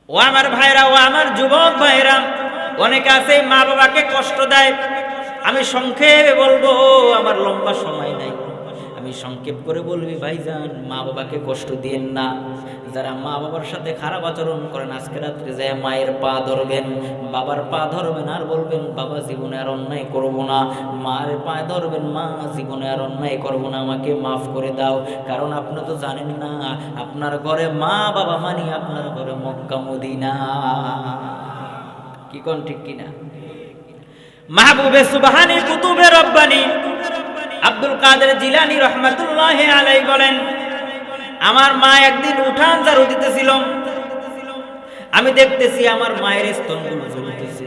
ও আমার ভাইরা, ও আমার যুবক ভাইরা, অনেকে আছে মা বাবাকে কষ্ট দেয়। আমি সংক্ষেপে বলবো, আমার লম্বা সময় নাই, আমি সংক্ষেপ করে বলবি ভাইজান, মা বাবাকে কষ্ট দিয়েন না। যারা মা বাবার সাথে খারাপ আচরণ করেন, আজকে রাত্রে যায় মায়ের পা ধরবেন, বাবার পা ধরবেন, আর বলবেন বাবা জীবনে আর অন্যায় করব না। মার পায়ে ধরবেন, মা জীবনে আর অন্যায় করব না, আমাকে মাফ করে দাও। কারণ আপনি তো জানেন না, আপনার ঘরে মা বাবা মানে আপনার ঘরে মক্কা মদিনা। কি কোন ঠিক কিনা? মাহবুবে সুবহানী কুতুবে রব্বানী আব্দুল কাদের জিলানী রহমাতুল্লাহি আলাইহি বলেন, আমার মা একদিন উঠান ঝাড়ু দিতেছিল, আমি দেখতেছি আমার মায়ের স্তনগুলো জ্বলতেছে।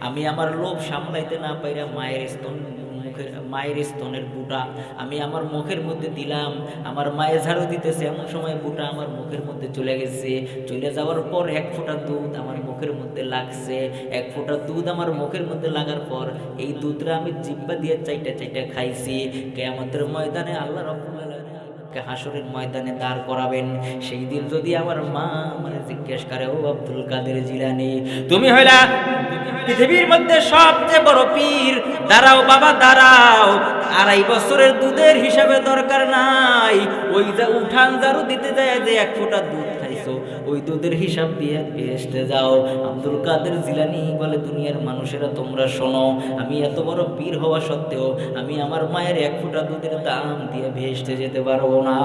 আমি আমার লোভ সামলাইতে না পাইরা মায়ের স্তনের বুটা আমি আমার মুখের মধ্যে দিলাম। আমার মায়ের ঝাড়ু দিতেছে, এমন সময় বুটা আমার মুখের মধ্যে চলে গেছে। চলে যাওয়ার পর এক ফোঁটা দুধ আমার মুখের মধ্যে লাগছে। এক ফোঁটা দুধ আমার মুখের মধ্যে লাগার পর এই দুধটা আমি জিহ্বা দিয়ে চাইটা চাইটা খাইছি। কিয়ামতের ময়দানে আল্লাহ রাব্বুল আলামিন হাসরের ময়দানে দাঁড় করাবেন। সেই দিন যদি আমার মা মানে জিজ্ঞেস করে, ও আব্দুল কাদের জিলানী, তুমি হইলা পৃথিবীর মধ্যে সবচেয়ে বড় পীর, দাঁড়াও বাবা দাঁড়াও, 2.5 বছরের দুধের হিসাবে দরকার নাই, ওই যে উঠান ঝাড়ু দিতে যায় যে এক ফোঁটা দুধ খাইছো, ওই দুধের হিসাব দিয়ে বেহেশতে যাও। আব্দুল কাদের জিলানী বলে, দুনিয়ার মানুষেরা তোমরা শোনো, আমি এত বড় পীর হওয়া সত্ত্বেও আমি আমার মায়ের এক ফোঁটা দুধের দাম দিয়ে বেহেশতে যেতে পারবো না।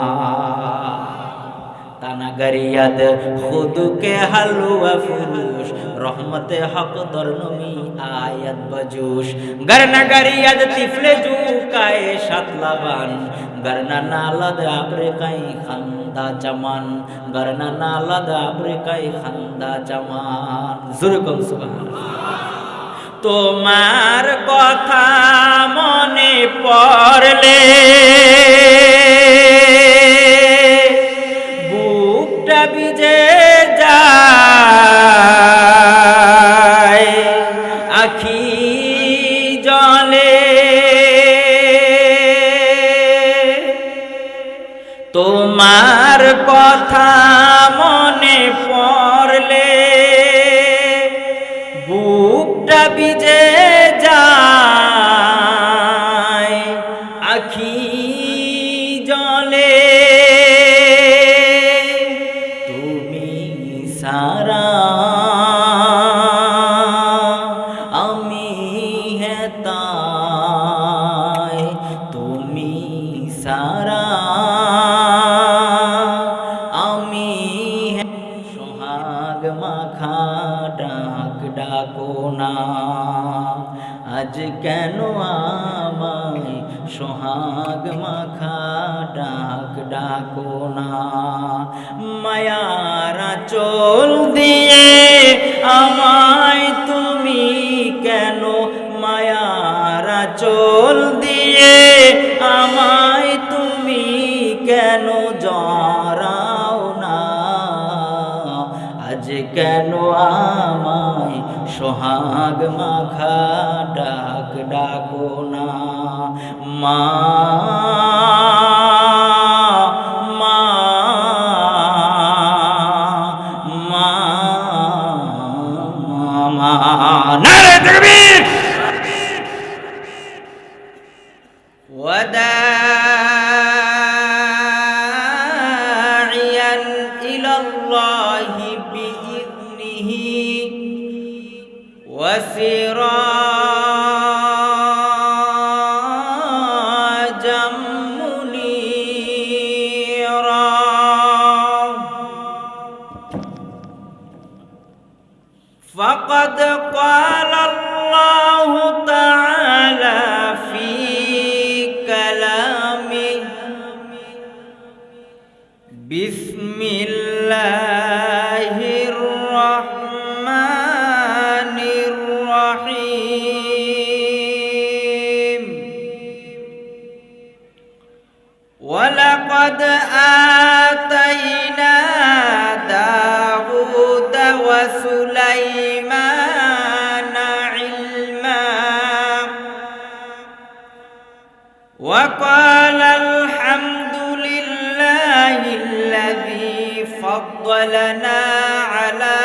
তানা গরিয়াদ খুদকে হালুয়া ফুরুশ, রহমতে হক দরনমি আয়াত বজুশ। গরনা গরিয়াদ তিফলে জু কায়ে সাতলাবান, গরনা নালাদ আবরে কাই খান্দা জামান, গরনা নালাদ আবরে কাই খান্দা জামান। জুরকুম সুবহানাল্লাহ। তোমার কথা মনে পড়লে বুকটা ভিজে যায়, আখি জলে তোমার কথা মনে পড়লে বুকটা ভিজে যায়, আখি জলে তুমি সারা আমি হেতাই, তুমি সারা আমি সোহাগ মাখা ডাক ডাকো না, আজ কেন আমায় সোহাগ মাখা ডাক ডাকো না। মায়ারা চোল দিয়ে আমায় তুমি কেন, মায়ারা চোল দিয়ে আমায় তুমি কেন জড়াও না, আজ কেন আমায় সোহাগ মাখা ডাক ডাকো না। মা মা মা মা, নারে তাকবীর। وداعيا إلى الله بإذنه وسراجا منيرا. فقد قال الله تعالى في كلامه بسم الله الرحمن الرحيم. ولقد آتينا داود وسليمان علما وقال الحمد لله الذي فضل فضلنا على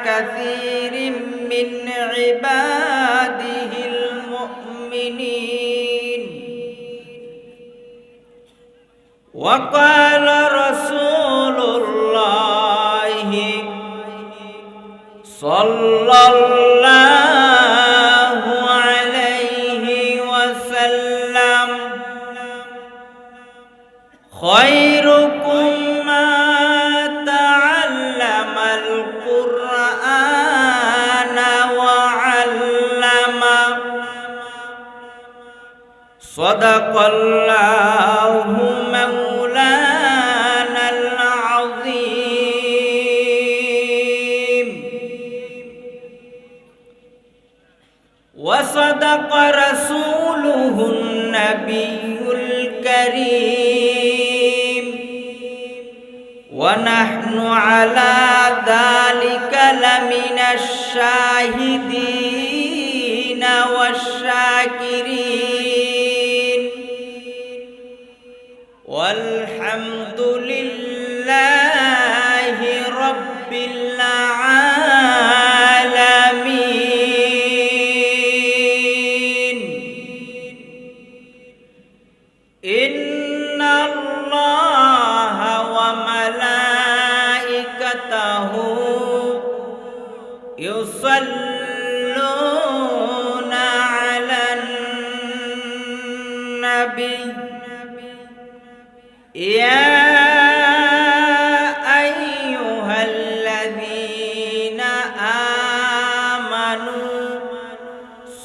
كثير من عباده المؤمنين وقال رسول الله صلى الله عليه وسلم خيركم من تعلم القرآن وعلمه صدق الله مولانا العظيم وصدق رسوله النبي الكريم ونحن على ذلك لمن الشاهدين والشاكرين والحمد لله رب العالمين إن الله وملائكته يصلون على النبي يا أيها الذين آمنوا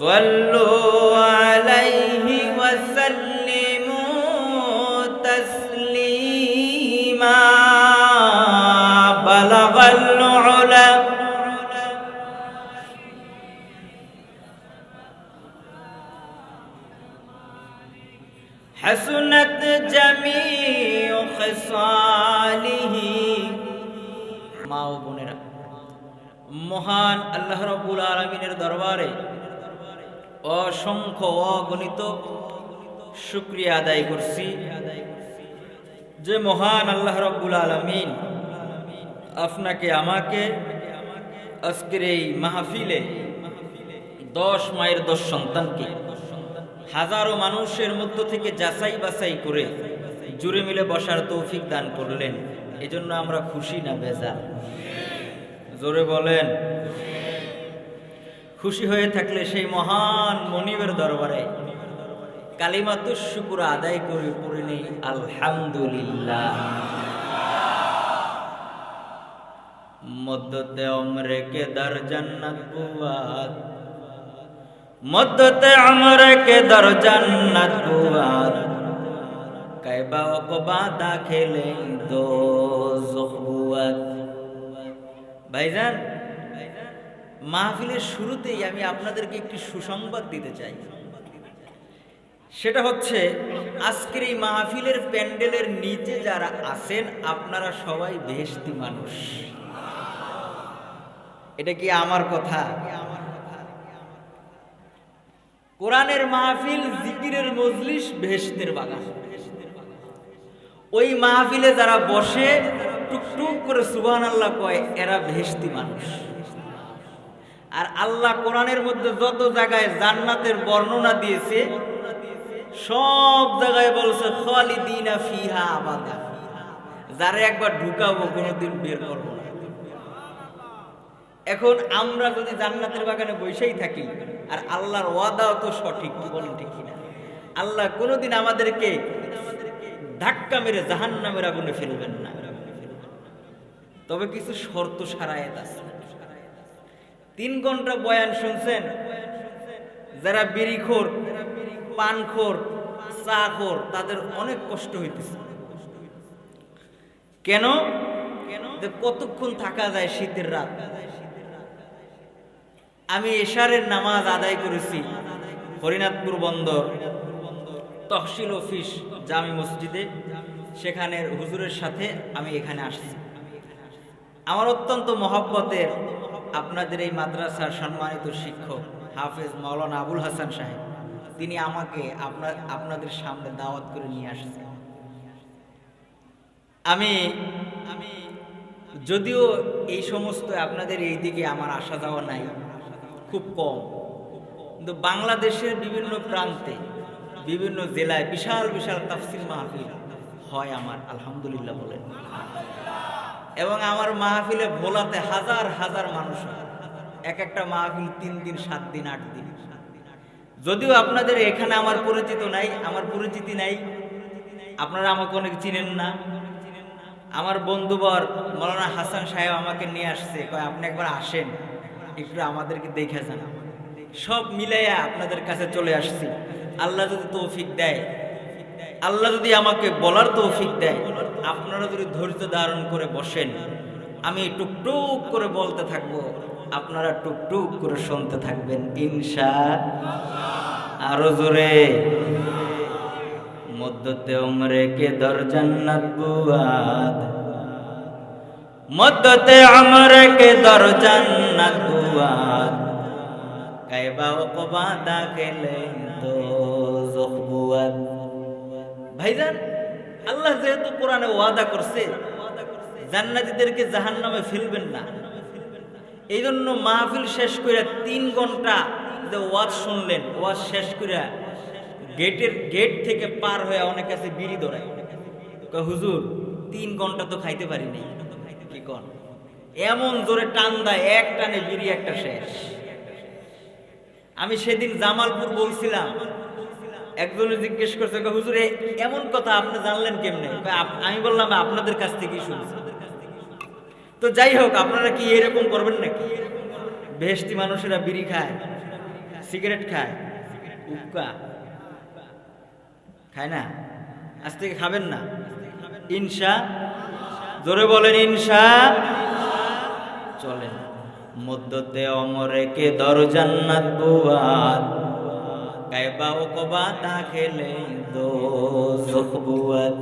صلوا عليه وسلموا تسليما بلغ العلا حسنت جميع خصاله মা ও বোনেরা, মহান আল্লাহ রাব্বুল আলামিনের দরবারে অসংখ্য অগণিত শুকরিয়া আদায় করছি যে মহান আল্লাহ রাব্বুল আলামিন আপনাকে আমাকে আজকের এই মাহফিলে 10 মায়ের 10 সন্তানকে হাজারো মানুষের মধ্য থেকে যাচাই বাছাই করে জুড়ে মিলে বসার তৌফিক দান করলেন। এজন্য আমরা খুশি না বেজার? জোরে বলেন। খুশি হয়ে থাকলে সেই মহান মনিবের দরবারে কালিমাতুশ শুকর আদায় করে পড়ে নেই আলহামদুলিল্লাহ। মদ্দতে উমরে কে দার জান্নাত বুয়াদ, মদ্দতে উমরে কে দার জান্নাত বুয়াদ, কায়বা ওকবা দাখিলে দোজখ বুয়াদ। ভাইজান, মাহফিলের শুরুতেই আমি আপনাদেরকে একটি সুসংবাদ দিতে চাই। সেটা হচ্ছে আজকের এই মাহফিলের প্যান্ডেলের নিচে যারা আছেন আপনারা সবাই বেহেশতি মানুষ। এটা কি আমার কথা? কোরআনের মাহফিল, জিকিরের মজলিস বেহেশতের বাগান। ওই মাহফিলে যারা বসে টুকটুক করে সুবহানাল্লাহ কয় এরা বেহেশতি মানুষ। আর আল্লাহ কোরআনের মধ্যে যত জায়গায় জান্নাতের বর্ণনা দিয়েছে সব জায়গায় বলছে খালিদিনা ফিহা আবাদা, যারা একবার ঢুকাবো কোনোদিন বের করবো না। এখন আমরা যদি জান্নাতের বাগানে বসেই থাকি, আর আল্লাহর ওয়াদাও তো সঠিক, বলেন ঠিক কিনা? আল্লাহ কোনোদিন আমাদেরকে ধাক্কা মেরে জাহান্নামের আগুনে ফেলবেন না। তবে কিছু শর্ত সারায়াত আছে। 3 ঘন্টা বয়ান শুনছেন, যারা বিড়িখোর, পানখোর, চাখোর, তাদের অনেক কষ্ট হইতেছে। কেন? কতক্ষণ থাকা যায় শীতের রাত। আমি এশারের নামাজ আদায় করেছি হরিনাথপুর বন্দর তহসিল অফিস জামি মসজিদে। সেখানের হুজুরের সাথে আমি এখানে আসছি। আমার অত্যন্ত মহব্বতের আপনাদের এই মাদ্রাসার সম্মানিত শিক্ষক হাফেজ মাওলানা আবুল হাসান সাহেব, তিনি আমাকে আপনাদের সামনে দাওয়াত করে নিয়ে আসছেন। আমি যদিও এই সমস্ত আপনাদের এই দিকে আমার আসা যাওয়া নাই, খুব কম, কিন্তু বাংলাদেশের বিভিন্ন প্রান্তে বিভিন্ন জেলায় বিশাল বিশাল তাফসীর মাহফিল হয় আমার, আলহামদুলিল্লাহ বলেন। এবং আমার মাহফিলে ভোলাতে হাজার হাজার মানুষ হয়, এক একটা মাহফিল 3 দিন 7 দিন 8 দিন। যদিও আপনাদের এখানে আমার পরিচিত নাই, আমার পরিচিতি নাই, আপনারা আমাকে অনেক চিনেন না। আমার বন্ধুবর মৌলানা হাসান সাহেব আমাকে নিয়ে আসছে, কয় আপনি একবার আসেন, একটু আমাদেরকে দেখে যান। সব মিলাইয়া আপনাদের কাছে চলে আসছি। আল্লাহ যদি তৌফিক দেয়, আল্লাহ যদি আমাকে বলার তৌফিক দেয়, আপনারা যদি ধৈর্য ধারণ করে বসেন, আমি টুকটুক করে বলতে থাকবো, আপনারা টুকটুক করে শুনতে থাকবেন ইনশাআল্লাহ। আরো জোরে, মদ্দতে উমরে কে দর জান্নাত বুয়াদ, মদ্দতে উমরে কে দর জান্নাত বুয়াদ, কায়বা ওকবা দাখিলে দোজখ বুয়াদ। ভাইজান, আল্লাহ যেহেতু কোরআনে ওয়াদা করছে জান্নাতীদেরকে জাহান্নামে ফেলবেন না, এই জন্য মাহফিল শেষ করে 3 ঘন্টা যে ওয়াজ শুনলেন, ওয়াজ শেষ করে গেট থেকে পার হয়ে অনেক কাছে বিড়ি ধরায়, হুজুর 3 ঘন্টা তো খাইতে পারি নাই, কি কন? এমন জোরে টান দেয়, এক টানে বিড়ি একটা শেষ। আমি সেদিন জামালপুর বলছিলাম, একজনে জিজ্ঞেস করছে, হুজুর এমন কথা আপনি জানলেন কেমনে? আমি বললাম আপনাদের কাছ থেকেই শুনছি। তো যাই হোক, আপনারা কি এরকম করবেন নাকি? বেহেশতি মানুষেরা বিড়ি খায়, সিগারেট খায়, হুক্কা খায় না? আজ থেকে খাবেন না ইনশা, জোরে বলেন ইনশা। চলেন, মদ্দতে ওমরে কে দর জান্নাত বুয়াদ, কায়বা ওকবা দাখিলে দোজখ বুয়াদ।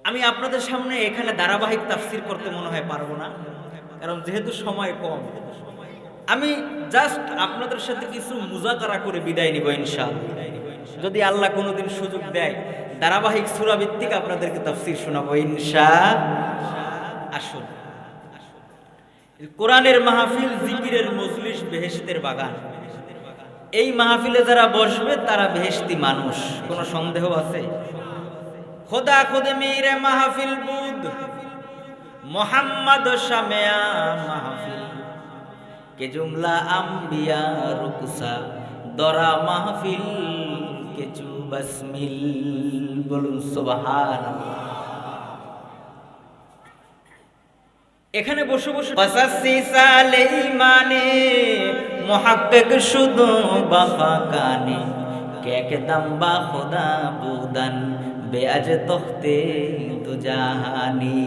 আমি আপনাদের সামনে এখানে ধারাবাহিক তাফসীর করতে মনে হয় পারবো না, কারণ যেহেতু সময় কম। আমি জাস্ট আপনাদের সাথে কিছু মুজাকারা করে বিদায় নিব ইনশাআল্লাহ। যদি আল্লাহ কোনোদিন সুযোগ দেয়, ধারাবাহিক সূরা ভিত্তিক আপনাদেরকে তাফসীর শোনাবো ইনশাআল্লাহ। আসুন, কোরআনের মাহফিল, জিকিরের মজলিস, বেহেশতের বাগান। এই মাহফিলে যারা বসবে তারা বেহেশতি মানুষ, কোনো সন্দেহ আছে? খোদা খুদ মেরে মাহফিল বুদ, মোহাম্মদ শামেয়া মাহফিল কে জুমলা আম্বিয়া রুকসা, দরা মাহফিল কে চু বসমিল। বলুন সুবহানাল্লাহ। এখানে বসে বসে বাসাসি সালে ইমানে মুহাক্কিক শুধু বাফা কানে, কে একদম বা খোদা বুদান বেআজ তখতে দু জাহানি।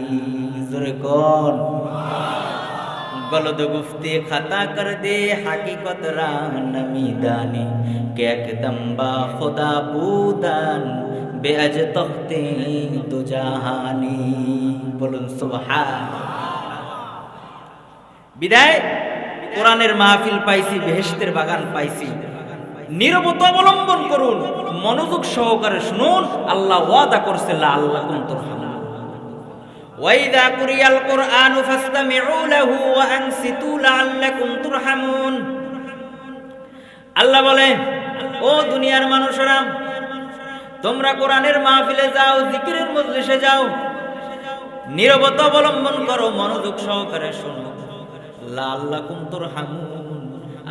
জোরে কোন গলদ গুফতে খাতা কর দে হাকিকত রা নমিদানি, কে একদম বা খোদা বুদান বেআজ তখতে দু জাহানি। বলুন সুবহানাল্লাহ। বিদায়, কোরআনের মাহফিল পাইছি, বেহেশতের বাগান পাইছি। নীরবতা অবলম্বন করুন, মনোযোগ সহকারে শুনুন। আল্লাহ ওয়াদা করছে লাআল্লাকুম তুরহামুন। ওয়াইদা কুরিয়াল কুরআনু ফাসতামিউ লাহু ওয়া আনসিতু লাআল্লাকুম তুরহামুন। আল্লাহ বলে, ও দুনিয়ার মানুষেরা, তোমরা কোরআনের মাহফিলে যাও, জিকিরের মজলিসে যাও, নীরবতা অবলম্বন করো, মনোযোগ সহকারে শোনো। লাআল্লাকুম তুরহামুন,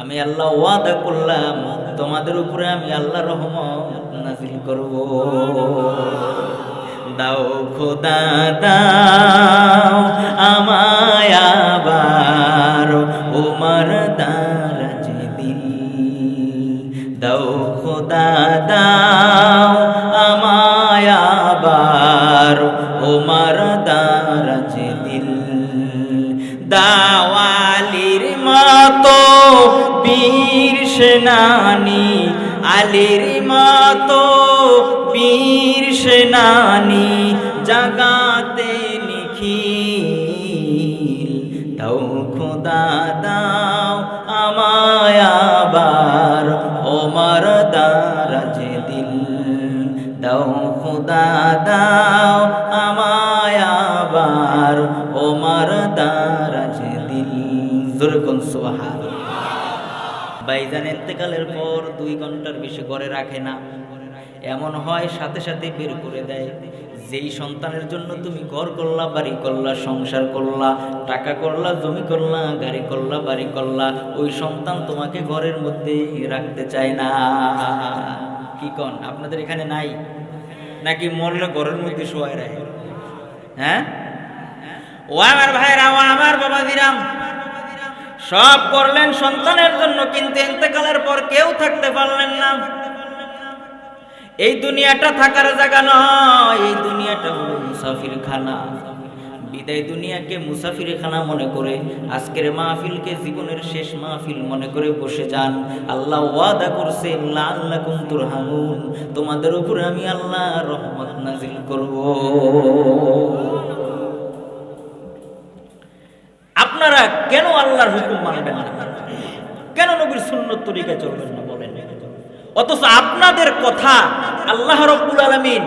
আমি আল্লাহ ওয়াদা করলাম তোমাদের উপরে আমি আল্লাহ রহমত নাযিল করব। দাও খোদা দাও আমায় আবার উমর দারাজ দিল, দাও খোদা দাও আমায় আবার উমর দারাজ দিল। দাওয়ালির মতো বীর সেনানি, আলীর মতো বীর সেনানি, জাগাতে নিখিল। দাও খোদা দাও আমায় আবার ওমর দারাজ দিল, দাও খোদা দাও আমায় আবার জোরে কোন সুবহানাল্লাহ। ভাইজান ইন্তেকালের পর 2 ঘন্টার বেশি ঘরে রাখে না, এমন হয় সাথে সাথে বের করে দেয়। যেই সন্তানের জন্য তুমি ঘর করলা, বাড়ি করলা, সংসার করলা, টাকা করলা, জমি করলা, গাড়ি করলা, বাড়ি করলা, ওই সন্তান তোমাকে ঘরের মধ্যে রাখতে চায় না। কি কন, আপনাদের এখানে নাই নাকি মরলে ঘরের মধ্যে শোয়ায় রাখে? হ্যাঁ, ও আমার ভাইরা, ও আমার বাবাজিরাম, সব করলেন সন্তানের জন্য, কিন্তু ইন্তেকালের পর কেউ থাকতে পারলেন না। এই দুনিয়াটা থাকার জায়গা নয়, এই দুনিয়াটা হলো মুসাফিরখানা। বিদায় দুনিয়াকে মুসাফিরখানা মনে করে আজকের মাহফিলকে জীবনের শেষ মাহফিল মনে করে বসে যান। আল্লাহ ওয়াদা করছে, লাআল্লাকুম তুরহামুন, তোমাদের উপরে আমি আল্লাহ রহমত নাজিল করব। আপনারা কেন আল্লাহর হুকুম মানবেন না? কেন নবীর সুন্নত তরিকায় চলবেন না বলেন? অথচ আপনাদের কথা আল্লাহ রাব্বুল আলামিন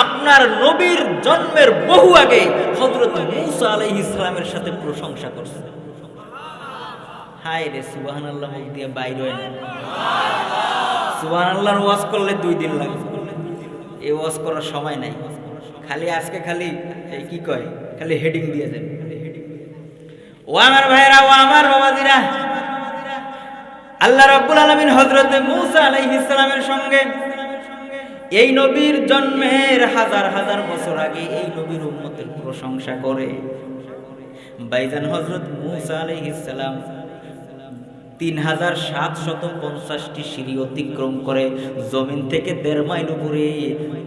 আপনার নবীর জন্মের বহু আগে হযরত মূসা আলাইহিস সালামের সাথে প্রশংসা করছে। হায় রে, সুবহানাল্লাহ মুখ দিয়ে বাইর হয় না। সুবহানাল্লাহর ওয়াজ করলে 2 দিন লাগে, এই ওয়াজ করার সময় নাই। খালি আজকে খালি এই কি কয়, খালি হেডিং দিয়ে যাবে। ও আমার ভাইরা, ও আমার বাবাজিরা, আল্লাহ রাব্বুল আলামিন হযরত মূসা আলাইহিস সালামের সঙ্গে এই নবীর জন্মের হাজার হাজার বছর আগে এই নবীর উম্মতের প্রশংসা করে। ভাইজান হযরত মূসা আলাইহিস সালাম 3750টি সিঁড়ি অতিক্রম করে জমিন থেকে 1.5 মাইল উপরে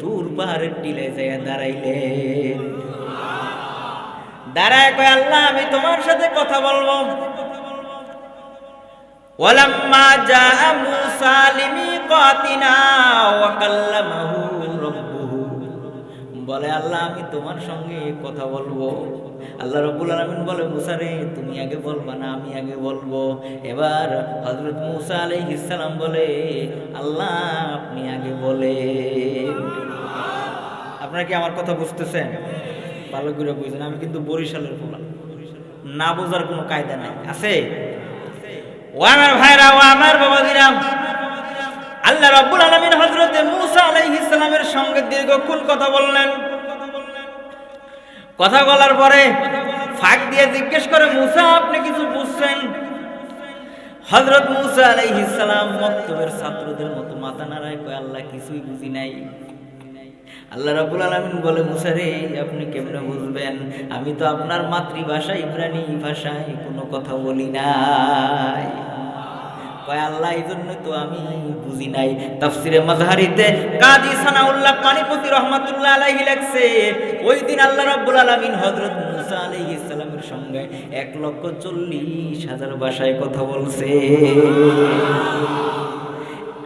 তুর পাহাড়ের টিলায় যায় দাঁড়াইলেন। দাঁড়ায় কয়, আল্লাহ আমি তোমার সাথে কথা বলবো। ওয়ালাম্মা জাআ মূসা লিমিকাতিনা ওয়া কাল্লামাহু রাব্বুহু, বলে আল্লাহ আমি তোমার সঙ্গে কথা বলবো। আল্লাহ রাব্বুল আলামিন বলে, মূসা রে তুমি আগে বলবা না আমি আগে বলবো? এবার হযরত মূসা আলাইহিস সালাম বলে, আল্লাহ আপনি আগে বলেন। আপনারা কি আমার কথা বুঝতেছেন? ভালো করে বুঝেন, আমি কিন্তু বরিশালের পোলা, না বোঝার কোনো কায়দা নাই। আছে? ও আমার ভাইরা, ও আমার বাবাজিরা, আল্লাহ রাব্বুল আলামিন হযরত মূসা আলাইহিস সালামের সঙ্গে দীর্ঘক্ষণ কথা বললেন। কথা বলার পরে ফাঁক দিয়ে জিজ্ঞেস করে, মূসা আপনি কিছু বুঝছেন? হযরত মূসা আলাইহিস সালাম মক্তবের ছাত্রদের মতো মাথা নাড়ায়, কয় আল্লাহ কিছুই বুঝি নাই। আল্লাহ রাব্বুল আলামিন বলে, মূসা রে আপনি কেমনে বুঝবেন? আমি তো আপনার মাতৃভাষা ইব্রানি ভাষায় কোনো কথা বলি নাই। কয় আল্লাহ এই জন্য তো আমি বুঝি নাই। তাফসিরে মাযহারিতে কাজী সানাউল্লাহ পানিপতি রাহমাতুল্লাহ আলাইহি লেখছে, ওই দিন আল্লাহ রাব্বুল আলামিন হযরত মূসা আলাইহিস সালামের সঙ্গে 1,40,000 ভাষায় কথা বলছে।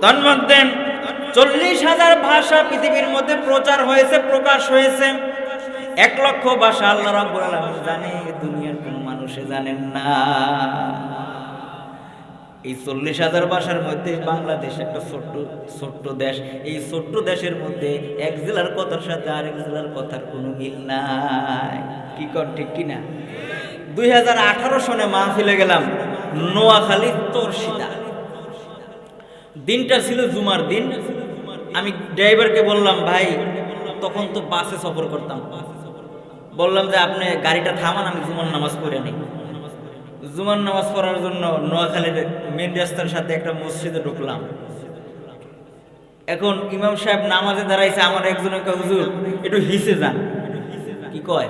তন্মধ্যে 40,000 ভাষা পৃথিবীর মধ্যে প্রচার হয়েছে, প্রকাশ হয়েছে। 1,00,000 ভাষা আল্লাহ রাব্বুল আলামিন জানে, দুনিয়ার কোনো মানুষে জানেন না। এই 40,000 ভাষার মধ্যে বাংলাদেশ একটা ছোট্ট দেশ। এই ছোট্ট দেশের মধ্যে এক জেলার কথার সাথে আরেক জেলার কথার কোনো মিল নাই। কি কর ঠিক কিনা? 2018 সনে মাহফিলে গেলাম নোয়াখালী তোরশিদা। দিনটা ছিল জুমার দিন। আমি ড্রাইভারকে বললাম, ভাই তখন তো বাসে সফর করতাম, বললাম যে আপনি গাড়িটা থামান, আমি জুমার নামাজ পড়ে নিই। জুমার নামাজ পড়ার জন্য নোয়াখালীর মেন রাস্তার সাথে একটা মসজিদে ঢুকলাম। এখন ইমাম সাহেব নামাজে দাঁড়াইছে, আমার একজন হুজুর একটু হিসে যান। কি কয়?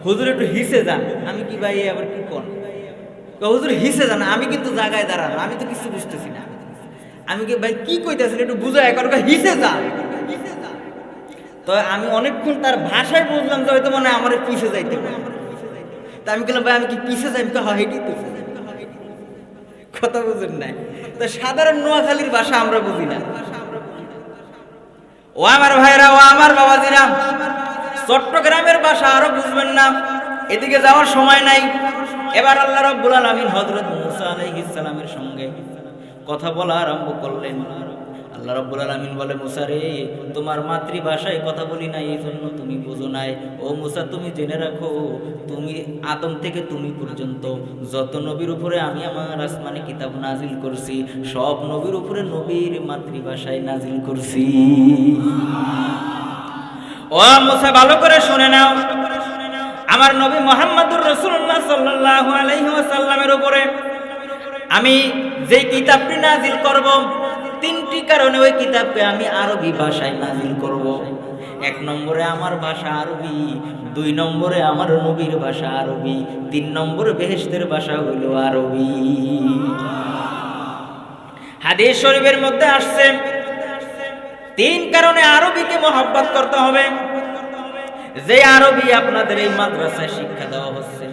হুজুর একটু হিসে যান। আমি কি ভাই আবার কি কন? হুজুর হিসে যান। আমি কিন্তু জায়গায় দাঁড়ানো, আমি তো কিছু বুঝতেছি না। আমি কি ভাই কি কইতেছেন একটু বুঝায়, এখন হিসে যান। তো আমি অনেকক্ষণ তার ভাষায় বুঝলাম যে হয়তো মানে আমার পিছে যাইতে হবে। তা আমি বললাম, ভাই আমি কি পিছে যাই? কথা বুঝেন নাই। তো সাধারণ নোয়াখালীর ভাষা আমরা বুঝি না। ও আমার ভাইরা, ও আমার বাবাজিরা, চট্টগ্রামের ভাষা আরো বুঝবেন না, এদিকে যাওয়ার সময় নাই। এবার আল্লাহ রাব্বুল আলামিন হযরত মূসা আলাইহিস সালামের সঙ্গে কথা বলা আরম্ভ করলেন। আল্লাহ রাব্বুল আলামিন বলে, মুসা রে, তোমার মাতৃভাষায় কথা বলি না, এই জন্য তুমি বুঝো নাই। ও মুসা, তুমি জেনে রাখো, তুমি আদম থেকে তুমি পর্যন্ত যত নবীর উপরে আমি আমার আসমানে কিতাব নাজিল করছি, সব নবীর উপরে নবীর মাতৃভাষায় নাজিল করছি। ও মুসা, ভালো করে শুনে নাও, আমার নবী মুহাম্মদুর রাসূলুল্লাহ সাল্লাল্লাহু আলাইহি ওয়াসাল্লামের উপরে আমি যে কিতাবটি নাজিল করব, তিনটি কারণে ওই কিতাবকে আমি আরবি ভাষায় নাজিল করব। এক নম্বরে আমার ভাষা আরবি, দুই নম্বরে আমার নবীর ভাষা আরবি, তিন নম্বরে বেহেশতের ভাষা হইল আরবি। হাদিস শরীফের মধ্যে আসছে, তিন কারণে আরবিকে মহব্বত করতে হবে, যে আরবি আপনাদের এই মাদ্রাসায় শিক্ষা দেওয়া হচ্ছে।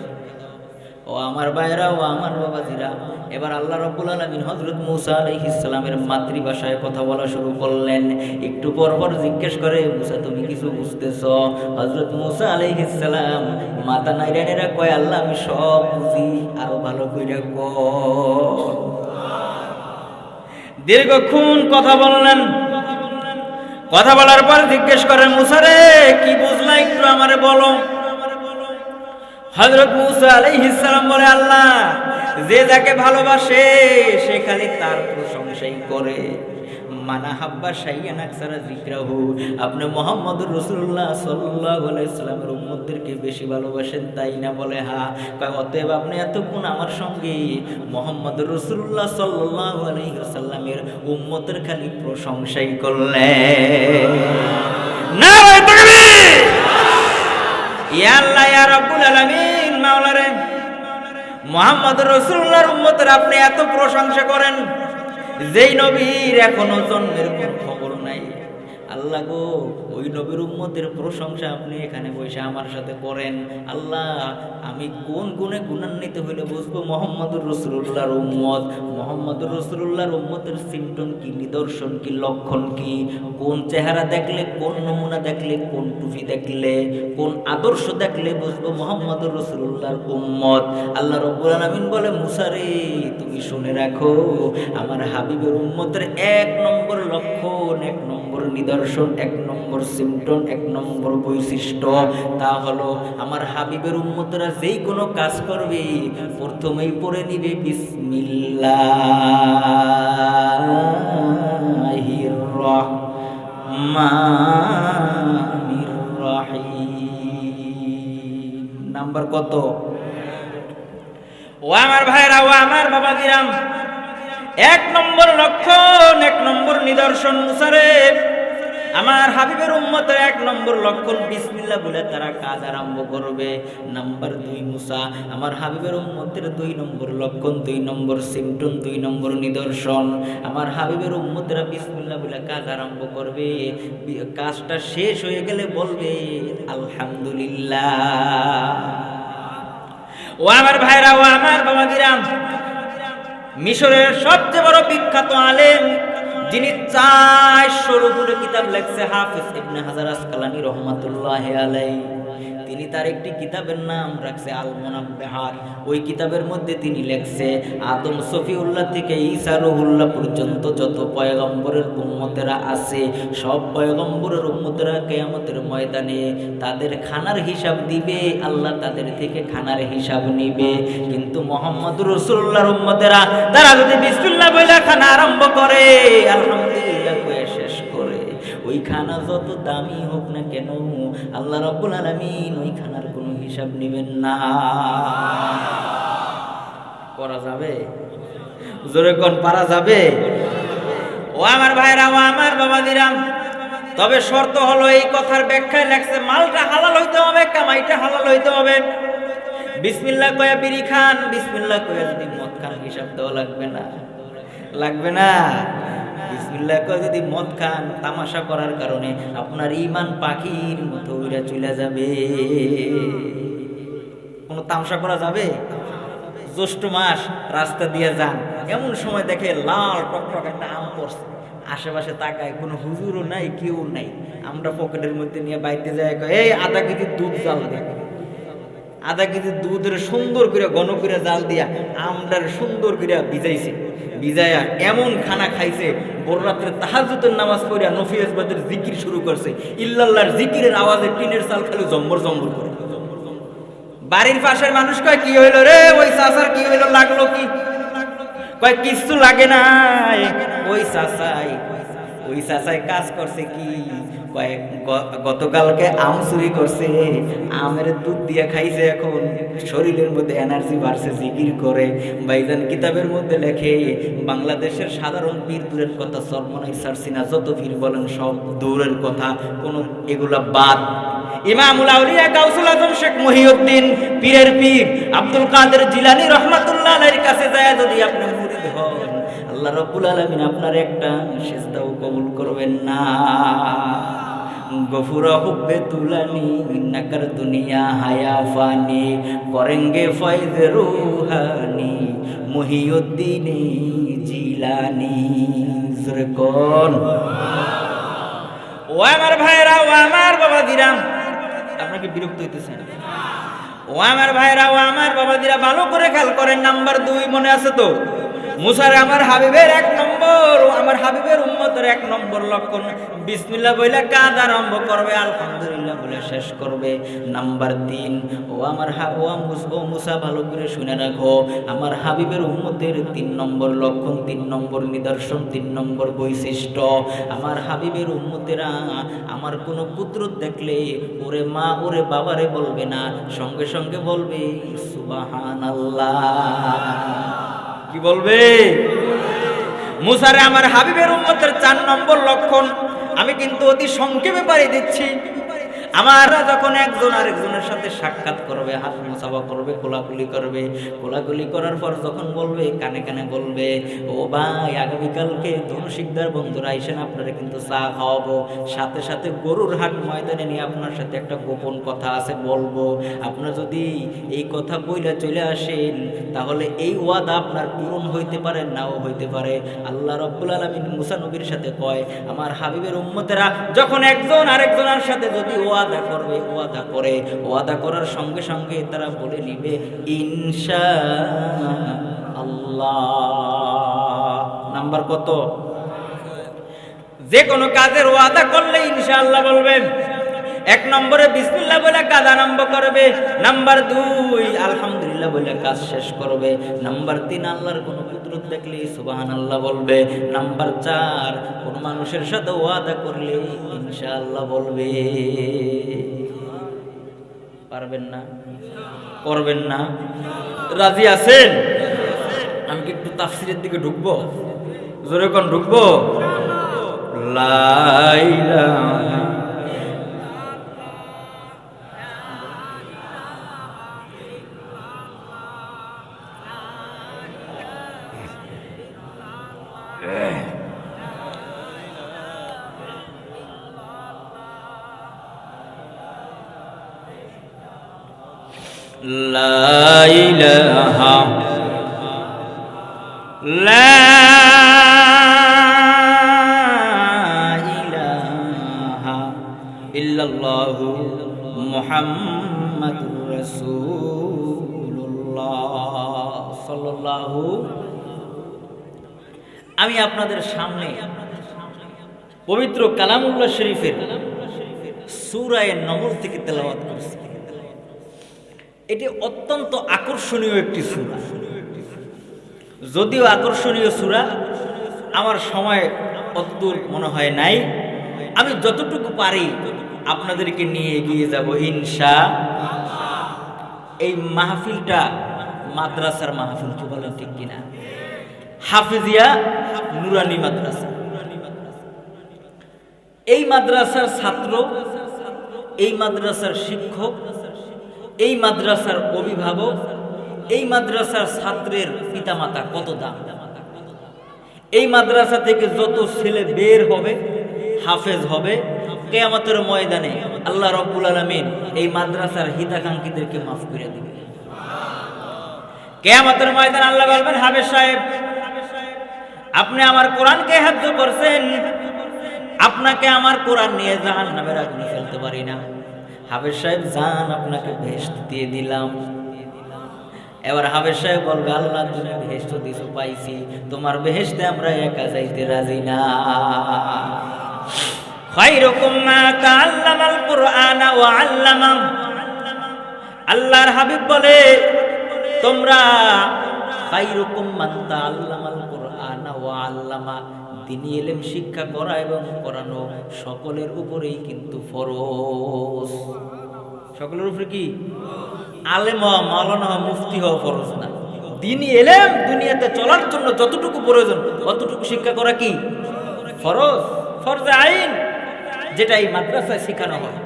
ও আমার ভাইরা, ও আমার বাবাজিরা, এবার আল্লাহ রাব্বুল আলামিন হযরত মূসা আলাইহিস সালামের মাতৃভাষায় কথা বলা শুরু করলেন। একটু পর পর জিজ্ঞেস করে, মূসা তুমি কিছু বুঝতেছো? হযরত মূসা আলাইহিস সালাম মাথা নাইড়া কয়, আল্লাহ আমি সব বুঝি, আরো ভালো কইরা কও। দীর্ঘক্ষণ কথা বললেন। কথা বলার পর জিজ্ঞেস করেন, মূসা রে, কি বুঝলা একটু আমারে বলো। হযরত মূসা আলাইহিস সালাম বলে, আল্লাহ যে যাকে ভালোবাসে সে খালি তার প্রশংসাই করে। মানা হাব্বা শাইয়ান আকসারা যিকরাহু, আপনি মুহাম্মদুর রাসূলুল্লাহ সাল্লাল্লাহু আলাইহি সাল্লামের উম্মতদেরকে বেশি ভালোবাসেন, তাই না? বলে হ্যাঁ। কয় অতএব আপনি এতক্ষণ আমার সঙ্গে মুহাম্মদুর রাসূলুল্লাহ সাল্লাল্লাহু আলাইহি সাল্লামের উম্মতের খালি প্রশংসাই করলেন। নারে তাকবীর! ইয়া আল্লাহ, ইয়া রাব্বুল আলামিন, মাওলা রে, মুহাম্মদুর রাসূলুল্লাহর উম্মতের আপনি এত প্রশংসা করেন, যেই নবীর এখনো জন্মের কোন খবর নাই। আল্লাহ গো, ওই নবীর উম্মতের প্রশংসা আপনি এখানে বসে আমার সাথে করেন। আল্লাহ, আমি কোন গুণে গুণান্বিত হইলে বুঝবো মুহাম্মদুর রাসূলুল্লাহর উম্মত? মুহাম্মদুর রাসূলুল্লাহর উম্মতের সিম্পটম কি, নিদর্শন কি, লক্ষণ কি? কোন চেহারা দেখলে, কোন নমুনা দেখলে, কোন টুপি দেখলে, কোন আদর্শ দেখলে বুঝবো মুহাম্মদুর রাসূলুল্লাহর উম্মত? আল্লাহ রাব্বুল আলামিন বলে, মূসা রে, তুমি শুনে রাখো, আমার হাবিবের উম্মতের এক নম্বর লক্ষণ, এক নম্বর নিদর্শন, এক নম্বর সিম্পটম, এক নম্বর বৈশিষ্ট্য, তা হলো আমার হাবিবের উম্মতরা যেই কোনো কাজ করবে প্রথমেই পড়ে নিবে বিসমিল্লাহির রহমানির রহিম। নাম্বার কত? ও আমার ভাইরা, ও আমার বাবাজিরা, এক নম্বর লক্ষণ, এক নম্বর নিদর্শন, মূসা রে, আমার হাবিবের উম্মতের এক নম্বর লক্ষণ বিসমিল্লাহ বলে তারা কাজ আরম্ভ করবে। নাম্বার দুই, মূসা, আমার হাবিবের উম্মতের দুই নম্বর লক্ষণ, দুই নম্বর সিম্পটম, দুই নম্বর নিদর্শন, আমার হাবিবের উম্মতেরা বিসমিল্লাহ বলে কাজ আরম্ভ করবে। কাজটা শেষ হয়ে গেলে বলবে আলহামদুলিল্লাহ। ও আমার ভাইরা, ও আমার বাবাজিরা, মিশরের সবচেয়ে বড় বিখ্যাত আলেম, যিনি 400-র উপরে কিতাব লেখছে, হাফিজ ইবনে হাজার আসকালানী রহমাতুল্লাহি আলাইহি, তিনি তার একটি কিতাবের নাম রাখছে আল মুনাব্বিহাত। ওই কিতাবের মধ্যে তিনি লেখছে, আদম সফিউল্লাহ থেকে ঈসা রুহুল্লাহ পর্যন্ত যত পয়গম্বরের উম্মতেরা আছে, সব পয়গম্বরের উম্মতেরা কিয়ামতের ময়দানে তাদের খানার হিসাব দিবে, আল্লাহ তাদের থেকে খানার হিসাব নিবে। কিন্তু মুহাম্মদুর রাসূলুল্লাহর উম্মতেরা তারা যদি বিসমিল্লাহ বলে খানা আরম্ভ করে, আলহামদুলিল্লাহ কয়ে শেষ করে, ওই খানা যত দামি হোক না কেন, আল্লাহ রাব্বুল আলামিন ওই খানার কোনো হিসাব নেবেন না। করা যাবে? জোরে কোন পারা যাবে? ও আমার ভাইরা, ও আমার বাবাজিরা, তবে শর্ত হলো, এই কথার ব্যাখ্যায় লেখছে, মালটা হালাল হইতে হবে, কামাইটা হালাল হইতে হবে। বিসমিল্লাহ কয়া বিড়ি খান, বিসমিল্লাহ কয়া যদি মদ খান, হিসাব দেওয়া লাগবে না, লাগবে না। বিসমিল্লাহ কয়া যদি মদ খান, তামাশা করার কারণে আপনার ঈমান পাখির মতো উড়ে চলে যাবে। কোনো তামাশা করা যাবে? জ্যৈষ্ঠ মাস, রাস্তা দিয়ে যান, এমন সময় দেখে লাল টকটক একটা আম পড়ছে, আশেপাশে তাকায়, কোনো হুজুরও নাই, কেউ নাই, আমরা পকেটের মধ্যে নিয়ে বাইতে যাই, এই আধা কেজি দুধ জাল দেখ, আধা কেজি দুধের সুন্দর করে ঘন করে জাল দিয়া আমটার সুন্দর করে ভিজাইছে, ভিজাইয়া এমন খানা খাইছে, ভোর রাত্রে তাহাজ্জুদের নামাজ পড়িয়া নফি আসবাদের জিকির শুরু করছে। ইল্লাল্লাহর জিকিরের আওয়াজে টিনের চাল খালি জম্বর জম্বর করে। বাড়ির পাশের মানুষ কয়, কি হইল রে ওই চাচার, কি হইল, লাগলো কি? কয় কিছু লাগে নাই, ওই চাচাই কাজ করছে কি, কয়েক গতকালকে আম চুরি করছে, আমের দুধ দিয়ে খাইছে, এখন শরীরের মধ্যে এনার্জি বাড়ছে জিকির করে। ভাইজান কিতাবের মধ্যে লেখে, বাংলাদেশের সাধারণ পীর দূরের কথা, সলমনাই সারসিনা যত পীর বলেন সব দূরের কথা, কোনো এগুলা বাদ। ইমামুল আউলিয়া গাউসুল আজম শেখ মহিউদ্দিন পীরের পীর আব্দুল কাদের জিলানী রাহমাতুল্লাহ আলাইহির কাছে যায় যদি আপনি মুরিদ হন, আল্লাহ রাব্বুল আলামিন আপনার একটা সিজদাও কবুল করবেন না। গফুরা হুব্বে তুলানি নাকার দুনিয়া হায়া ফানি করেঙ্গে ফয়জ রুহানি মহিউদ্দিন জিলানি। জোরে কোন? ও আমার ভাইরা, ও আমার বাবাদিরা, আপনাকে বিরক্ত হইতেছেন? ও আমার ভাইরা, ও আমার বাবাদিরা, ভালো করে খেয়াল করেন। নাম্বার 2 মনে আছে তো? মুসার আমার হাবিবের 1 নম্বর, আমার হাবিবের উম্মতের 1 নম্বর লক্ষণ বিসমিল্লাহ বলে কাজ আরম্ভ করবে, আলহামদুলিল্লাহ বলে শেষ করবে। নাম্বার 3, ও আমার ও মুসা ভালো করে শুনে রাখো, আমার হাবিবের উম্মতের 3 নম্বর লক্ষণ, 3 নম্বর নিদর্শন, 3 নম্বর বৈশিষ্ট্য, আমার হাবিবের উম্মতেরা আমার কোনো পুত্র দেখলে ওরে মা ওরে বাবারে বলবে না, সঙ্গে সঙ্গে বলবে সুবহানাল্লাহ। কি বলবে? মুসারে আমার হাবিবের উম্মতের 4 নম্বর লক্ষণ আমি কিন্তু অতি সংক্ষেপে পাড়ি দিচ্ছি। আমারা যখন একজন আরেকজনের সাথে সাক্ষাৎ করবে, হাত মোসাফা করবে, কোলাকুলি করবে, কোলাকুলি করার পর যখন বলবে, কানে কানে বলবে, ও ভাই আগামীকালকে ধনুশিকদার বন্ধুরা আইসেন, আপনারা কিন্তু চা খাওয়াবো, সাথে সাথে গরুর হাট ময়দানে নিয়ে আপনার সাথে একটা গোপন কথা আছে বলবো, আপনার যদি এই কথা বইলা চলে আসেন তাহলে এই ওয়াদা আপনার পূরণ হইতে পারে, নাও হইতে পারে। আল্লাহ রাব্বুল আলামিন মুসা নবীর সাথে কয়, আমার হাবিবের উম্মতেরা যখন একজন আরেকজনের সাথে যদি ওয়াদা করবে, ওয়াদা করে, ওয়াদা করার সঙ্গে সঙ্গে তারা বলে নিবে ইনশাআল্লাহ। নাম্বার কত? যে কোনো কাজের ওয়াদা করলে ইনশাআল্লাহ বলবে। 1 নম্বরে বিসমিল্লাহ বলে কাজ আরম্ভ করবে। নাম্বার 2 আলহামদুলিল্লাহ বলে কাজ শেষ করবে। নাম্বার 3 আল্লাহর কোনো কুদরত দেখলে সুবহানাল্লাহ বলবে। নাম্বার 4 কোন মানুষের সাথে ওয়াদা করলে ইনশাআল্লাহ বলবে। পারবেন না? করবেন না? রাজি আছেন? আমি কি একটু তাফসীরের দিকে ঢুকবো? জোরে কোন ঢুকবো? লা ইলাহা লা ইলাহা লা ইলাহা ইল্লাল্লাহু মুহাম্মাদুর রাসূলুল্লাহ সাল্লাল্লাহু। আমি আপনাদের সামনে পবিত্র কালামুল্লাহ শরীফের সূরা নমল থেকে তেলাওয়াত করছি। এটি অত্যন্ত আকর্ষণীয় একটি সূরা। যদিও আকর্ষণীয় সূরা, আমার সময় অতদূর মনে হয় নাই। আমি যতটুকু পারি আপনাদেরকে নিয়ে এগিয়ে যাব ইনশাআল্লাহ। এই মাহফিলটা মাদ্রাসার মাহফিল, কি বলেন ঠিক কিনা? হাফিজিয়া নুরানি মাদ্রাসা। এই মাদ্রাসার ছাত্র, এই মাদ্রাসার শিক্ষক, এই মাদ্রাসার অভিভাবক, এই মাদ্রাসার ছাত্রের পিতামাতা কত দাম। এই মাদ্রাসা থেকে যত ছেলে বের হবে, হাফেজ হবে, কিয়ামতের ময়দানে আল্লাহ রাব্বুল আলামিন এই মাদ্রাসার হিতাকাঙ্ক্ষীদেরকে মাফ করে দিবেন। কিয়ামতের ময়দানে আল্লাহ বলবেন, হাফেজ সাহেব আপনি আমার কোরআনকে হিফজ করছেন, আপনাকে আমার কোরআন নিয়ে জাহান্নামের আগুনে ফেলতে পারি না। হাফেজ সাহেব যান, আপনাকে বেহেশত দিয়ে দিলাম। এবার হাফেজ সাহেব বলবে, আল্লাহ তুমি বেহেশত দিছো, পাইছি, তোমার বেহেশতে আমরা একা যাইতে রাজি না। খায়রুকুম মা তাআল্লামাল কুরআনা ওয়া আল্লামা। আল্লাহর হাবিব বলে, তোমরা খায়রুকুম মান তাআল্লামাল কুরআনা ওয়া আল্লামা, দ্বীনি ইলম শিক্ষা করা এবং করানো সকলের উপরেই কিন্তু ফরজ। সকলের উপরে কি? আলেম হওয়া, মাওলানা হওয়া, মুফতি হওয়া ফরজ না। দ্বীনি ইলম দুনিয়াতে চলার জন্য যতটুকু প্রয়োজন ততটুকু শিক্ষা করা কি ফরজ, ফরজে আইন, যেটা এই মাদ্রাসায় শেখানো হয়।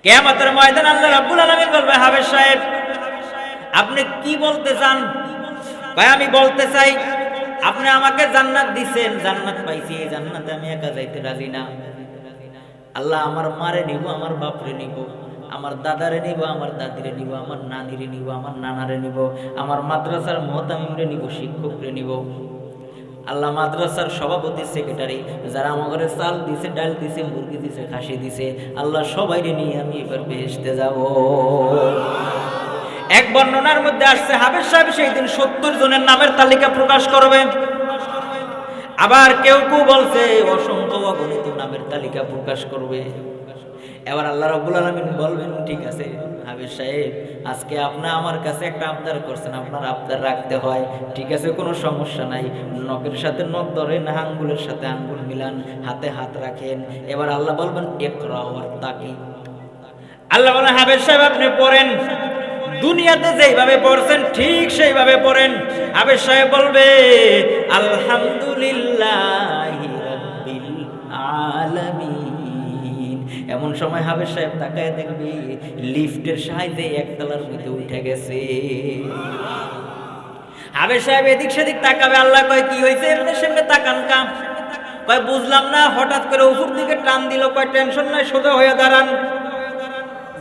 কিয়ামতের ময়দানে আল্লাহ রাব্বুল আলামিন বলবে, হাফেজ সাহেব আপনি কি বলতে চান? ভাই আমি বলতে চাই, আপনি আমাকে জান্নাত দিছেন, জান্নাত পাইছি, এই জান্নাতে আমি একা যাইতে রাজি না। আল্লাহ আমার মারে নিব, আমার বাপরে নিব, আমার দাদারে নিব, আমার দাদিরে নিব, আমার নানিরে নিব, আমার নানারে নিব, আমার মাদ্রাসার মুহতামিমরে নিব, শিক্ষকরে নিব। আল্লাহ মাদ্রাসার সভাপতি, সেক্রেটারি, যারা আমাদের চাল দিছে, ডাল দিছে, মুরগি দিছে, খাসি দিছে, আল্লাহ সবাইরে নিয়ে আমি এবার বেহেশতে যাব। এক বর্ণনার মধ্যে আসছে, হাফেজ সাহেব সেই দিন 70 জনের নামের তালিকা প্রকাশ করবে। আবার কেউ কেউ বলছে অসংখ্য অগণিত নামের তালিকা প্রকাশ করবে। এবার আল্লাহ রাব্বুল আলামিন বলবেন, ঠিক আছে হাফেজ সাহেব, আজকে আপনি আমার কাছে একটা আবদার করছেন, আপনার আবদার রাখতে হয়, ঠিক আছে, কোনো সমস্যা নাই। নখের সাথে নখ ধরেন, আঙ্গুলের সাথে আঙ্গুল মিলান, হাতে হাত রাখেন। এবার আল্লাহ বলবেন, ইকরা ওয়ারতাকি। আল্লাহ বলেন, হাফেজ সাহেব আপনি পড়েন, দুনিয়াতে যেইভাবে পড়ছেন ঠিক সেইভাবে পড়েন। হাফেজ সাহেব বলবে, আলহামদুলিল্লাহি রাব্বিল আলামিন। এমন সময় হাফেজ সাহেব তাকায় দেখবে লিফটের সাহায্যে একতলার মধ্যে উঠে গেছে। হাফেজ সাহেব এদিক সেদিক তাকাবে, আল্লাহ কয় কি হয়েছে, এমনি সেমনি তাকান কাম, কয় বুঝলাম না, হঠাৎ করে উপর দিকে টান দিল, কয় টেনশন নাই, সোজা হয়ে দাঁড়ান,